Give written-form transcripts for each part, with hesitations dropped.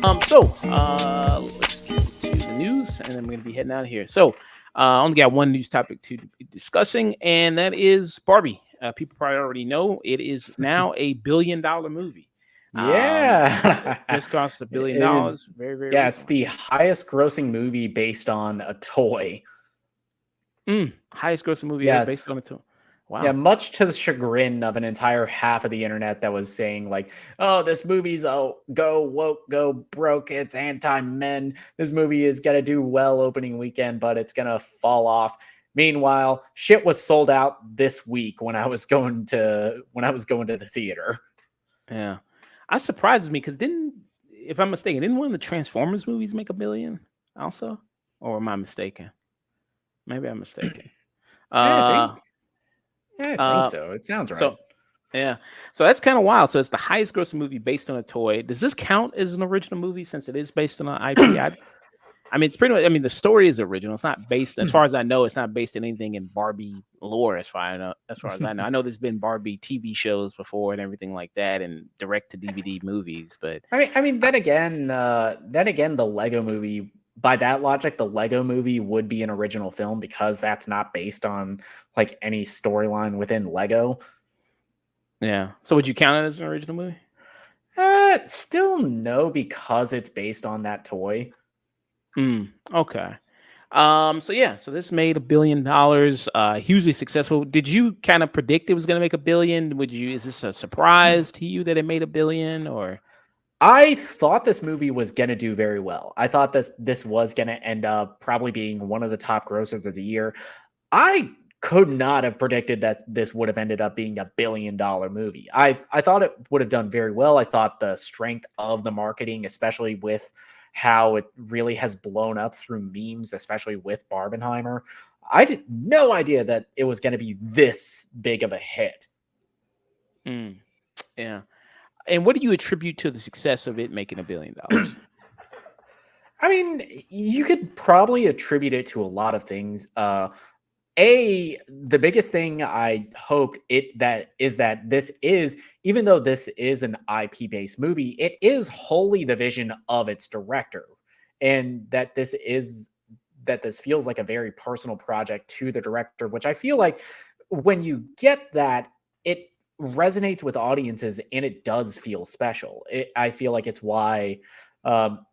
Let's get into the news, and then we're gonna be heading out of here. I only got one news topic to be discussing, and that is Barbie. People probably already know it is now a $1 billion movie. It Yeah. just cost $1 billion It is. very, very Yeah, it's recently. the highest grossing movie based on a toy. Highest grossing movie ever Yeah. based on a toy. Yeah, Wow. much to the chagrin of an entire half of the internet that was saying like, "Oh, this movie's go woke, go broke. It's anti-men. This movie is gonna do well opening weekend, but it's gonna fall off." Meanwhile, shit was sold out this week when I was going to the theater. Yeah, that surprises me because if I'm mistaken, didn't one of the Transformers movies make 1 billion also? Or am I mistaken? Maybe I'm mistaken. I Uh, think, yeah, I think uh, so. It sounds right. so yeah, so that's kind of wild. So it's the highest grossing movie based on a toy. Does this count as an original movie since it is based on an IP? I mean, it's pretty much. I mean, the story is original. It's not based, as far as I know, it's not based in anything in Barbie lore. As far I know, I know there's been Barbie TV shows before and everything like that, and direct to DVD movies. But I mean, then again, the Lego movie. By that logic, the Lego movie would be an original film because that's not based on like any storyline within Lego. yeah, so would you count it as an original movie? Still no, because it's based on that toy. Okay. So this made $1 billion, hugely successful. Did you kind of predict it was going to make 1 billion? Is this a surprise to you that it made 1 billion, or? I thought this movie was gonna do very well. I thought this was gonna end up probably being one of the top grossers of the year. I could not have predicted that this would have ended up being $1 billion movie. I thought it would have done very well. I thought the strength of the marketing, especially with how it really has blown up through memes, especially with Barbenheimer. I had no idea that it was going to be this big of a hit. Mm, yeah. And what do you attribute to the success of it making $1 billion? I mean, you could probably attribute it to a lot of things. The biggest thing I hoped that this is, even though this is an IP based movie, it is wholly the vision of its director, and that this feels like a very personal project to the director, which I feel like when you get that, it resonates with audiences and it does feel special. I feel like it's why. Um,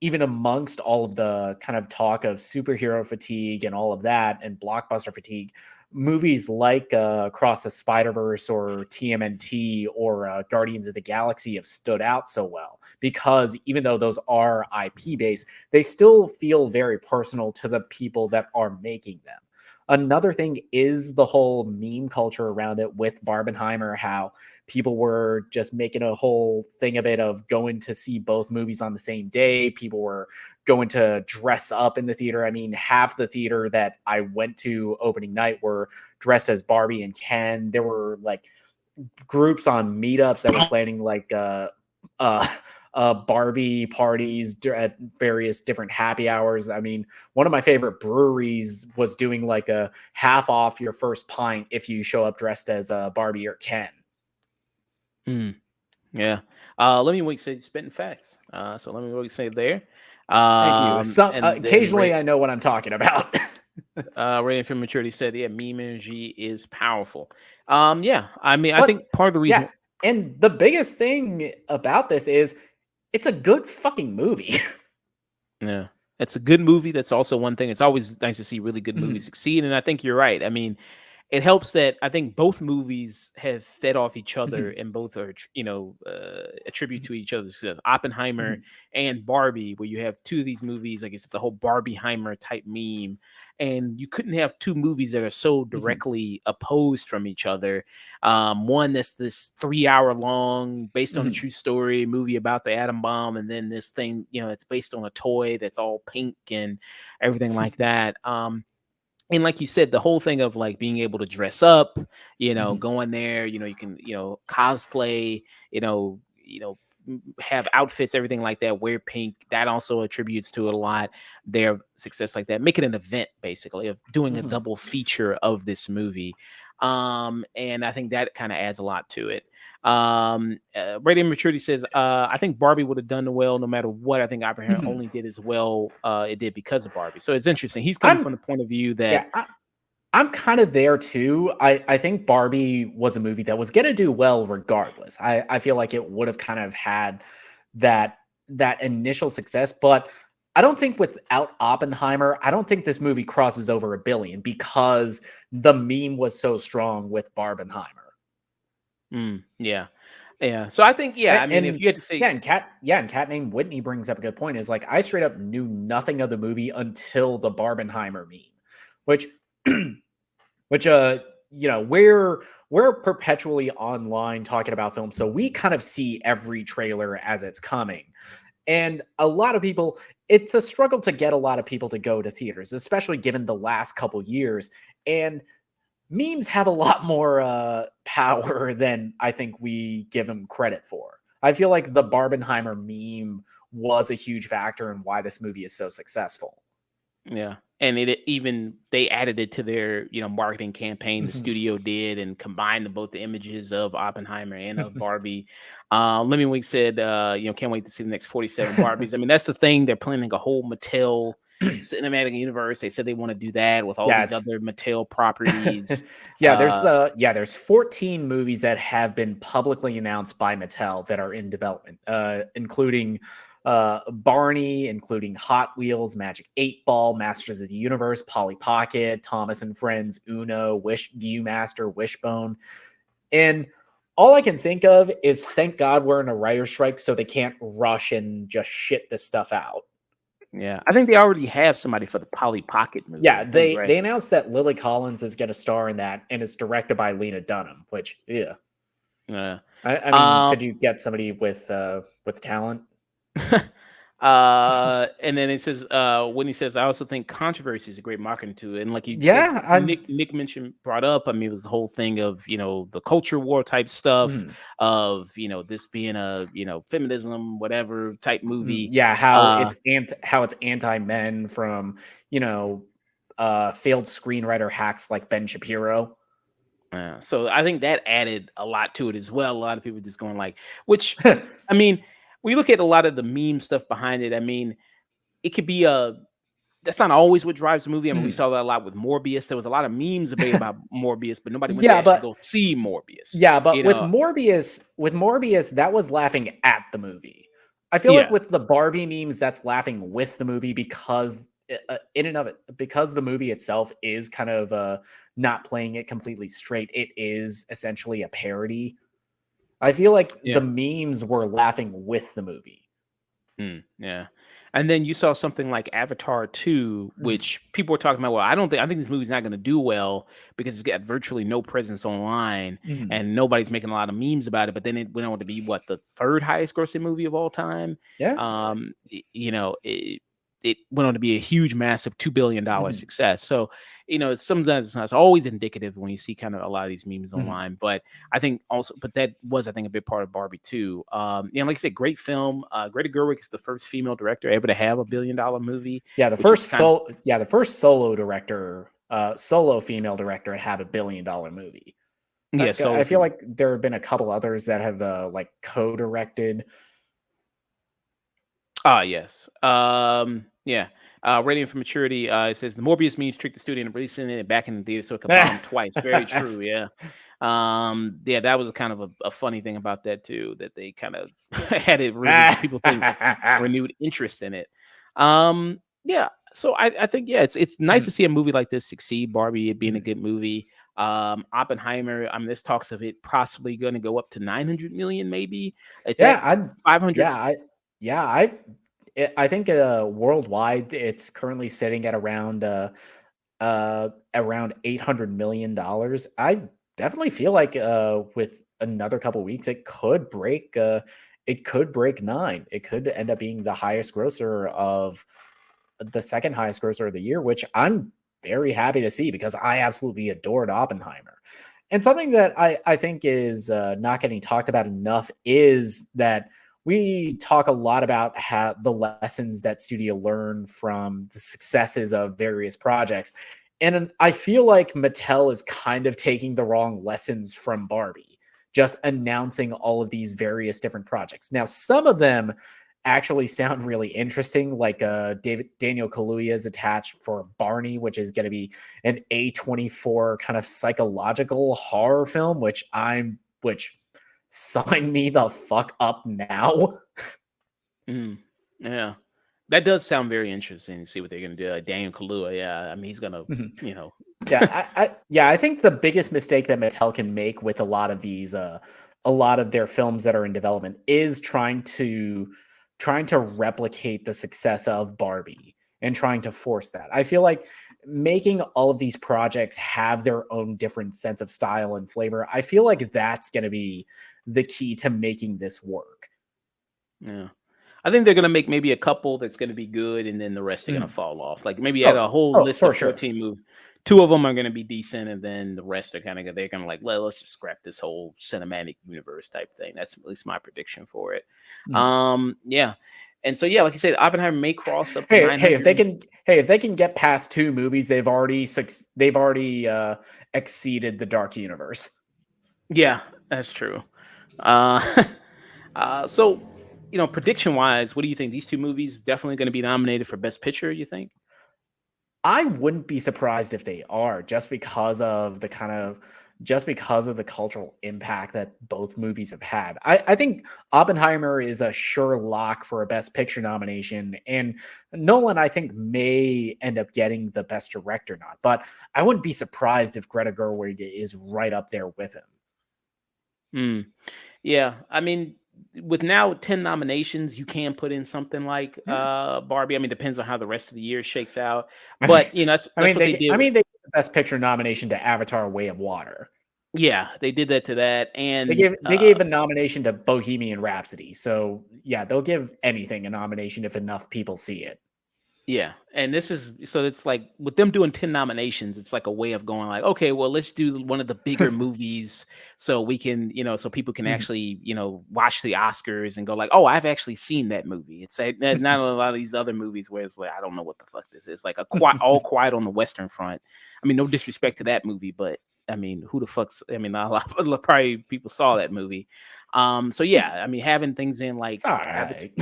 Even amongst all of the kind of talk of superhero fatigue and all of that and blockbuster fatigue, movies like Across the Spider-Verse or TMNT or Guardians of the Galaxy have stood out so well because even though those are IP based, they still feel very personal to the people that are making them. Another thing is the whole meme culture around it with Barbenheimer, how people were just making a whole thing of it of going to see both movies on the same day. People were going to dress up in the theater. I mean, half the theater that I went to opening night were dressed as Barbie and Ken. There were like groups on meetups that were planning like uh Barbie parties at various different happy hours. I mean, one of my favorite breweries was doing like a half off your first pint if you show up dressed as Barbie or Ken. Mm, yeah. Let me wait. Say spitting facts. So let me wait. Say there. Thank you. Some And then occasionally I know what I'm talking about. Rating for Maturity said, yeah, meme energy is powerful. Yeah. I mean, I But think part of the yeah, reason. and the biggest thing about this is it's a good fucking movie. Yeah. It's a good movie. That's also one thing. It's always nice to see really good movies succeed. And I think you're right. I mean, it helps that I think both movies have fed off each other and both are, a tribute to each other's success. Oppenheimer and Barbie, where you have two of these movies, like I said, the whole Barbieheimer type meme. And you couldn't have two movies that are so directly opposed from each other. One that's this 3 hour long, based on a true story movie about the atom bomb, and then this thing, it's based on a toy that's all pink and everything like that. And like you said, the whole thing of like being able to dress up, going there, you can, cosplay, you know, have outfits, everything like that, wear pink. That also attributes to it a lot. Their success like that. Make it an event basically of doing a Mhm. double feature of this movie. And I think that kind of adds a lot to it. Rating Maturity says, I think Barbie would have done well no matter what. I think Oppenheimer Mhm. only did as well it did because of Barbie. So it's interesting. He's coming I'm from the point of view that yeah, I'm kind of there too. I think Barbie was a movie that was gonna do well regardless. I feel like it would have kind of had that that initial success, but I don't think without Oppenheimer, I don't think this movie crosses over 1 billion because the meme was so strong with Barbenheimer. yeah. Yeah. So I think, yeah, I mean, if And you had to yeah, say, and cat named Whitney brings up a good point. Is like I straight up knew nothing of the movie until the Barbenheimer meme, which which you know we're perpetually online talking about films, so we kind of see every trailer as it's coming. And a lot of people, it's a struggle to get a lot of people to go to theaters, especially given the last couple years. And memes have a lot more power than I think we give them credit for. I feel like the Barbenheimer meme was a huge factor in why this movie is so successful. yeah. And even they added it to their, marketing campaign the studio did and combined both the images of Oppenheimer and of Barbie. Lemmy Wink said, can't wait to see the next 47 Barbies. I mean, that's the thing. They're planning a whole Mattel cinematic universe. They said they want to do that with all Yeah, these it's other Mattel properties. there's 14 movies that have been publicly announced by Mattel that are in development, including Barney, including Hot Wheels, Magic 8 Ball, Masters of the Universe, Polly Pocket, Thomas and Friends, Uno, Viewmaster, Wishbone. And all I can think of is thank God we're in a writer's strike so they can't rush and just shit this stuff out. Yeah. I think they already have somebody for the Polly Pocket movie, Yeah, I think, right? they announced that Lily Collins is going to star in that, and it's directed by Lena Dunham. Which, yeah, Yeah. I mean, Um, could you get somebody with talent? and then it says, when he says, I also think controversy is a great marketing tool. And like Yeah, I'm. Nick mentioned, brought up, I mean, it was the whole thing of, the culture war type stuff Mhm, of, this being a, feminism, whatever type movie. yeah, Uh, how it's anti men from you know failed screenwriter hacks like Ben Shapiro. so I think that added a lot to it as well. A lot of people just going like, which, I mean, we look at a lot of the meme stuff behind it. I mean, it could be that's not always what drives the movie. I mean, we Mhm. saw that a lot with Morbius. There was a lot of memes made about Morbius, but nobody went to Yeah, actually but go see Morbius. Yeah, but You know? With Morbius, that was laughing at the movie. I feel like Yeah, with the Barbie memes, that's laughing with the movie because in and of it, because the movie itself is kind of not playing it completely straight. It is essentially a parody. I feel like the yeah, memes were laughing with the movie. yeah. And then you saw something like Avatar 2, Mhm, which people were talking about. Well, I think this movie's not going to do well because it's got virtually no presence online mhm. and nobody's making a lot of memes about it. But then it went on to be what, the third highest grossing movie of all time. Yeah. It went on to be a huge, massive $2 billion Mhm, success. So, sometimes it's not always indicative when you see kind of a lot of these memes mhm. online. But I think also, but that was, I think, a big part of Barbie too. Like I said, great film. Greta Gerwig is the first female director ever to have $1 billion movie, which is kind of, The first solo director, solo female director to have $1 billion movie. yeah, I solo feel female. like there have been a couple others that have like co-directed. Ah, yes. Yeah. Rating for maturity. It says the Morbius memes tricked the studio into releasing it back in the theater so it could bomb twice. Very true. Yeah. Yeah, that was kind of a funny thing about that too, that they kind of had it people think renewed interest in it. Yeah. So I think, yeah, it's nice to see a movie like this succeed. Barbie, it being a good movie. Oppenheimer, I mean, this talks of it possibly going to go up to 900 million, maybe. It's yeah, at I 500. yeah, I think worldwide it's currently sitting at around $800 million. I definitely feel like with another couple weeks it could break 9. It could end up being the highest grosser of the second highest grosser of the year, which I'm very happy to see because I absolutely adored Oppenheimer. And something that I think is not getting talked about enough is that we talk a lot about how the lessons that studio learn from the successes of various projects. And I feel like Mattel is kind of taking the wrong lessons from Barbie, just announcing all of these various different projects. Now, some of them actually sound really interesting, like Daniel Kaluuya is attached for Barney, which is going to be an A24 kind of psychological horror film, which sign me the fuck up now. Mm, yeah, that does sound very interesting to see what they're gonna do. Daniel Kaluuya, yeah, I mean he's gonna, you know, I think the biggest mistake that Mattel can make with a lot of their films that are in development is trying to replicate the success of Barbie and trying to force that. I feel like making all of these projects have their own different sense of style and flavor. I feel like that's going to be the key to making this work. yeah. I think they're gonna make maybe a couple that's gonna be good, and then the rest are gonna Mhm. fall off. Like maybe at Oh, a whole oh, list of for sure. 14 movies, 2 of them are gonna be decent, and then the rest are kind of they're gonna like let's just scrap this whole cinematic universe type thing. That's at least my prediction for it. Mhm. Yeah, and so yeah, like you said, Oppenheimer may cross up to 900. If they can get past two movies, they've already exceeded the Dark Universe. Yeah, that's true. Uh, so prediction wise, what do you think? These 2 movies definitely going to be nominated for Best Picture. You think? I wouldn't be surprised if they are, just because of the cultural impact that both movies have had. I think Oppenheimer is a sure lock for a Best Picture nomination, and Nolan, I think, may end up getting the Best Director nod. But I wouldn't be surprised if Greta Gerwig is right up there with him. Hmm. Yeah, I mean, with now 10 nominations, you can put in something like Yeah. Barbie. I mean, depends on how the rest of the year shakes out. But that's what they did. They gave the Best Picture nomination to Avatar: Way of Water. Yeah, they did that to that, and They gave a nomination to Bohemian Rhapsody. So yeah, they'll give anything a nomination if enough people see it. yeah, and this is so it's like with them doing 10 nominations, it's like a way of going like, okay, well, let's do one of the bigger movies so we can, so people can Mhm. actually, watch the Oscars and go like, oh, I've actually seen that movie. It's not a lot of these other movies where it's like, I don't know what the fuck this is. Like all quiet on the Western Front. I mean, no disrespect to that movie, but I mean, who the fuck's, I mean, not a lot of probably people saw that movie. So yeah, I mean, having things in It's like all right.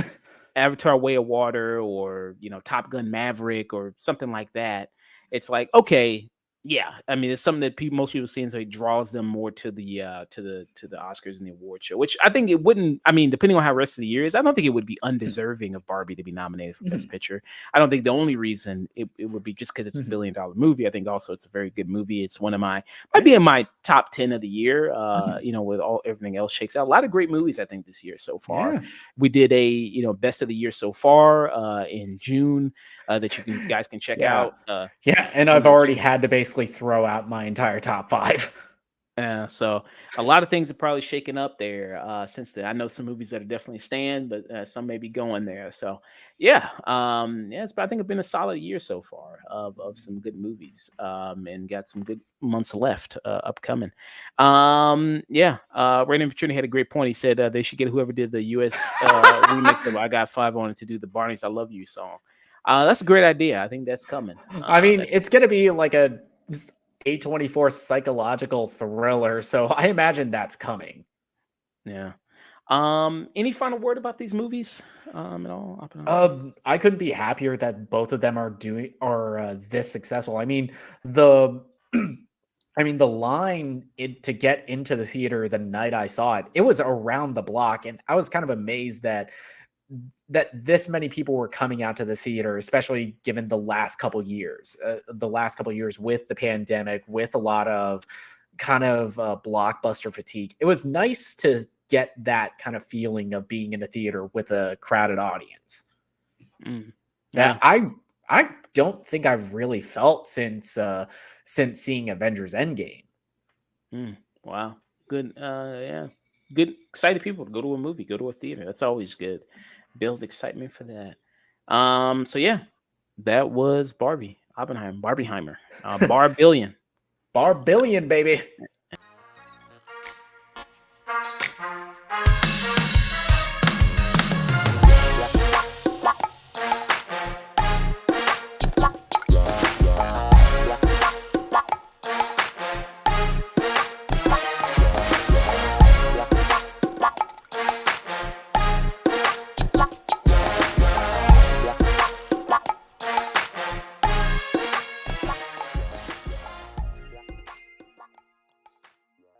Avatar: Way of Water or Top Gun Maverick or something like that. It's like okay, yeah. I mean, it's something that most people see, and so it draws them more to the Oscars and the award show. Which I think it wouldn't. I mean, depending on how the rest of the year is, I don't think it would be undeserving of Barbie to be nominated for Best Mhm. Picture. I don't think the only reason it would be just because it's a Mhm. $1 billion movie. I think also it's a very good movie. It's one of my might Yeah. be in my top 10 of the year. Mhm. With all everything else shakes out. A lot of great movies I think this year so far. Yeah. We did a best of the year so far in June that guys can check Yeah. out. Yeah. And June I've already 13th. had to basically throw out my entire top five. So a lot of things are probably shaking up there since then. I know some movies that are definitely staying, but some may be going there. So yeah, I think it's been a solid year so far of some good movies, and got some good months left upcoming. Raymond Petroni had a great point. He said they should get whoever did the U.S. Remix of "I Got Five on It" to do the Barney's "I Love You" song. That's a great idea. I think that's coming. I mean, That it's gonna be like a A24 psychological thriller, so I imagine that's coming. Yeah. Any final word about these movies? At all? Oppenheimer? I couldn't be happier that both of them are this successful. I mean, the the line to get into the theater the night I saw it, it was around the block, and I was kind of amazed that this many people were coming out to the theater, especially given the last couple years with the pandemic, with a lot of kind of blockbuster fatigue. It was nice to get that kind of feeling of being in a theater with a crowded audience. Mm. That Yeah. I don't think I've really felt since seeing Avengers Endgame. Mm. Wow. Good. Yeah. Good. Excited people to go to a movie, go to a theater. That's always good. Build excitement for that. So yeah, that was Barbie, Oppenheimer, Barbieheimer, Bar Billion. Bar billion, baby.